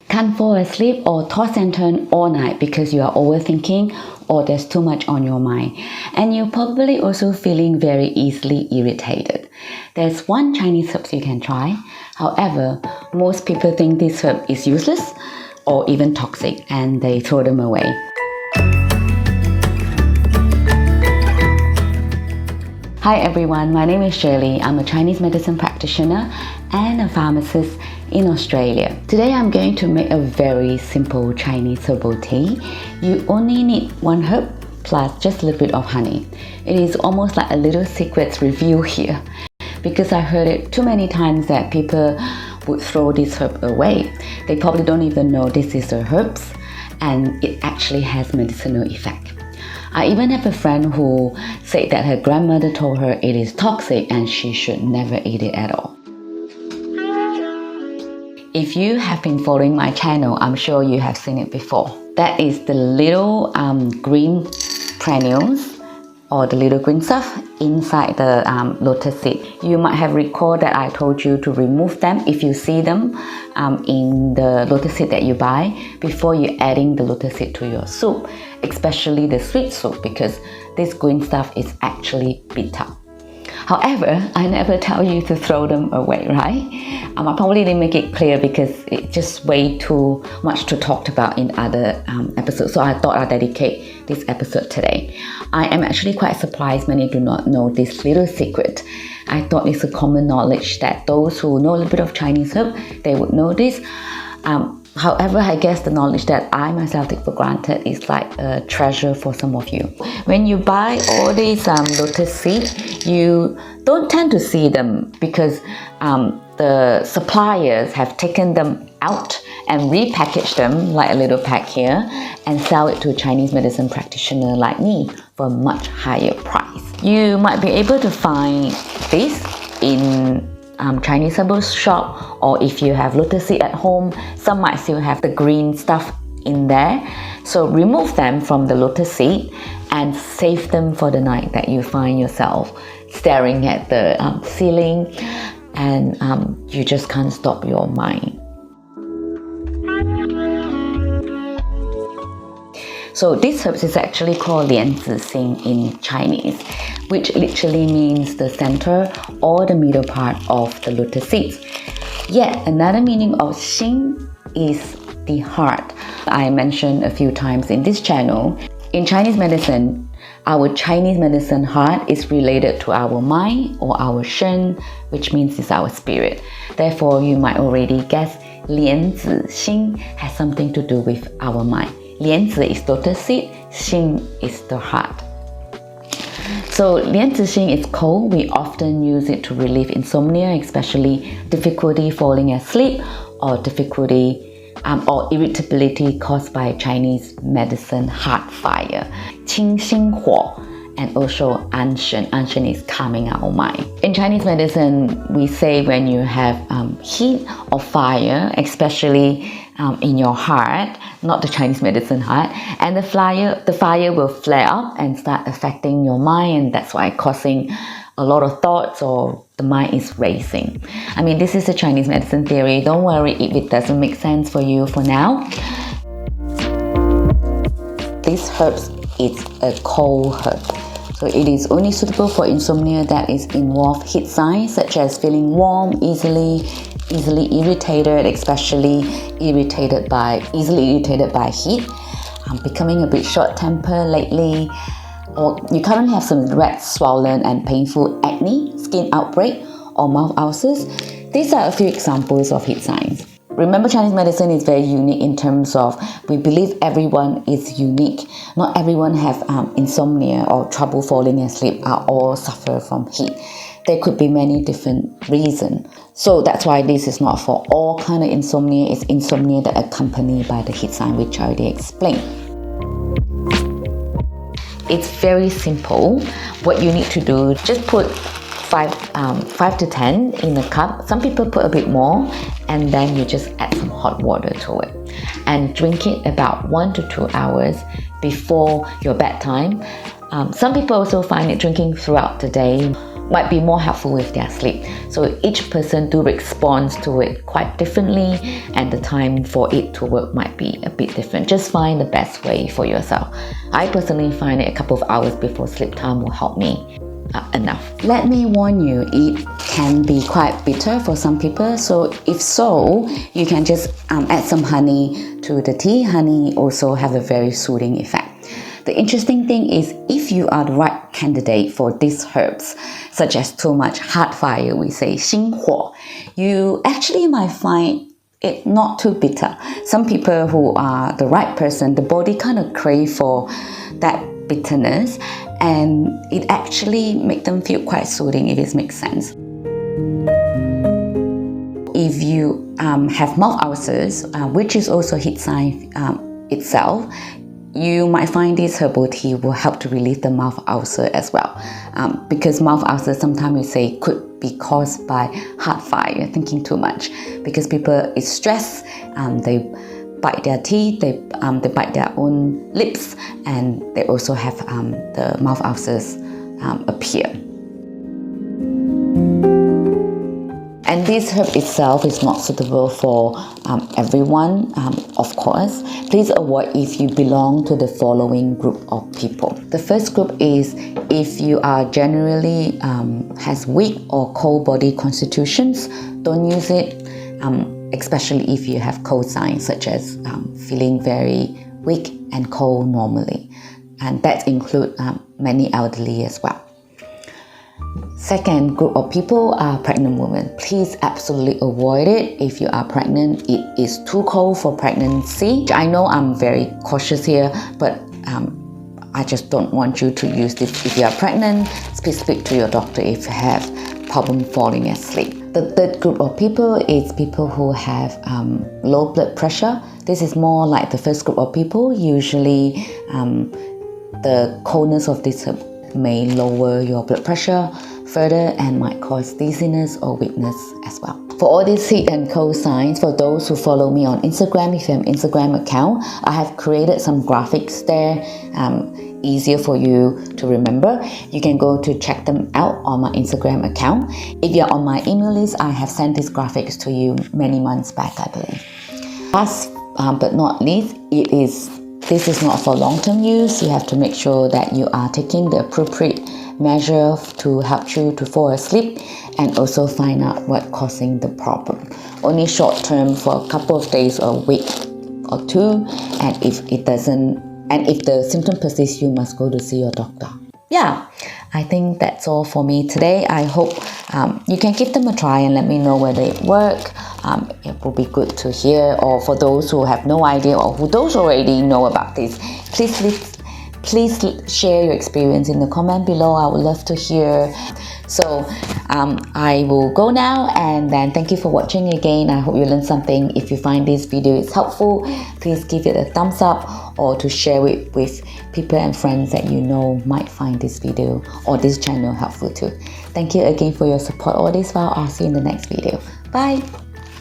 Can't fall asleep or toss and turn all night because you are overthinking or there's too much on your mind. And you're probably also feeling very easily irritated. There's one Chinese herb you can try. However, most people think this herb is useless or even toxic and they throw them away. Hi everyone, my name is Shirley. I'm a Chinese medicine practitioner and a pharmacist in Australia. Today I'm going to make a very simple Chinese herbal tea. You only need one herb plus just a little bit of honey. It is almost like a little secrets review here because I heard it too many times that people would throw this herb away. They probably don't even know this is a herbs and it actually has medicinal effect. I even have a friend who said that her grandmother told her it is toxic and she should never eat it at all. If you have been following my channel, I'm sure you have seen it before. That is the little green granules or the little green stuff inside the lotus seed. You might have recalled that I told you to remove them if you see them in the lotus seed that you buy before you're adding the lotus seed to your soup, especially the sweet soup, because this green stuff is actually bitter. However, I never tell you to throw them away, right? I probably didn't make it clear because it's just way too much to talk about in other episodes. So I thought I'd dedicate this episode today. I am actually quite surprised many do not know this little secret. I thought it's a common knowledge that those who know a little bit of Chinese herb, they would know this. However, I guess the knowledge that I myself take for granted is like a treasure for some of you. When you buy all these lotus seeds, you don't tend to see them because the suppliers have taken them out and repackaged them like a little pack here and sell it to a Chinese medicine practitioner like me for a much higher price. You might be able to find this in Chinese herbal shop, or if you have lotus seed at home, some might still have the green stuff in there. So remove them from the lotus seed and save them for the night that you find yourself staring at the ceiling and you just can't stop your mind. So this herb is actually called Lian Zi Xin in Chinese, which literally means the center or the middle part of the lotus seeds. Yet another meaning of Xin is the heart. I mentioned a few times in this channel. In Chinese medicine, our Chinese medicine heart is related to our mind or our shen, which means it's our spirit. Therefore, you might already guess Lian Zi Xin has something to do with our mind. Lian Zi is lotus seed, Xin is the heart. So Lian Zi Xin is cold. We often use it to relieve insomnia, especially difficulty falling asleep or difficulty or irritability caused by Chinese medicine heart fire. Qing Xin Huo, and also anshen. Anshen is calming our mind. In Chinese medicine, we say when you have heat or fire, especially in your heart, not the Chinese medicine heart, and the fire will flare up and start affecting your mind, and that's why causing a lot of thoughts or the mind is racing. I mean, this is a Chinese medicine theory. Don't worry if it doesn't make sense for you for now. This herb is a cold herb. So it is only suitable for insomnia that is involved heat signs such as feeling warm, easily irritated, especially easily irritated by heat, becoming a bit short-tempered lately, or you currently have some red, swollen and painful acne, skin outbreak or mouth ulcers. These are a few examples of heat signs. Remember, Chinese medicine is very unique in terms of we believe everyone is unique. Not everyone have insomnia or trouble falling asleep or all suffer from heat. There could be many different reasons. So that's why this is not for all kind of insomnia. It's insomnia that accompanied by the heat sign, which I already explained. It's very simple. What you need to do, just put 5 to 10 in a cup. Some people put a bit more, and then you just add some hot water to it and drink it about 1 to 2 hours before your bedtime. Some people also find it drinking throughout the day might be more helpful with their sleep. So each person do respond to it quite differently, and the time for it to work might be a bit different. Just find the best way for yourself. I personally find it a couple of hours before sleep time will help me enough. Let me warn you, it can be quite bitter for some people. So if so, you can just add some honey to the tea. Honey also have a very soothing effect. The interesting thing is, if you are the right candidate for these herbs, such as too much heart fire, we say 心火, you actually might find it not too bitter. Some people who are the right person, the body kind of crave for that bitterness, and it actually make them feel quite soothing, if it makes sense. If you have mouth ulcers, which is also heat sign itself, you might find this herbal tea will help to relieve the mouth ulcer as well. Because mouth ulcers sometimes we say could be caused by heart fire, thinking too much. Because people is stressed, they bite their teeth, they bite their own lips, and they also have the mouth ulcers appear. And this herb itself is not suitable for everyone, of course. Please avoid if you belong to the following group of people. The first group is if you are generally has weak or cold body constitutions, don't use it, especially if you have cold signs such as feeling very weak and cold normally. And that includes many elderly as well. Second group of people are pregnant women. Please absolutely avoid it if you are pregnant. It is too cold for pregnancy. I know I'm very cautious here, but I just don't want you to use this. If you are pregnant, please speak to your doctor if you have problem falling asleep. The third group of people is people who have low blood pressure. This is more like the first group of people. Usually the coldness of this herb may lower your blood pressure further and might cause dizziness or weakness as well. For all these heat and cold signs, for those who follow me on Instagram, if you have an Instagram account, I have created some graphics there, easier for you to remember. You can go to check them out on my Instagram account. If you're on my email list, I have sent these graphics to you many months back, I believe. Last but not least, this is not for long-term use. You have to make sure that you are taking the appropriate measure to help you to fall asleep, and also find out what's causing the problem. Only short-term for a couple of days or a week or two, and if the symptom persists, you must go to see your doctor. Yeah, I think that's all for me today. I hope you can give them a try and let me know whether it works. It will be good to hear. Or for those who have no idea or who don't already know about this, please share your experience in the comment below. I would love to hear. So I will go now, and then thank you for watching again. I hope you learned something. If you find this video is helpful, please give it a thumbs up, or to share it with people and friends that you know might find this video or this channel helpful too. Thank you again for your support all this while. I'll see you in the next video. Bye.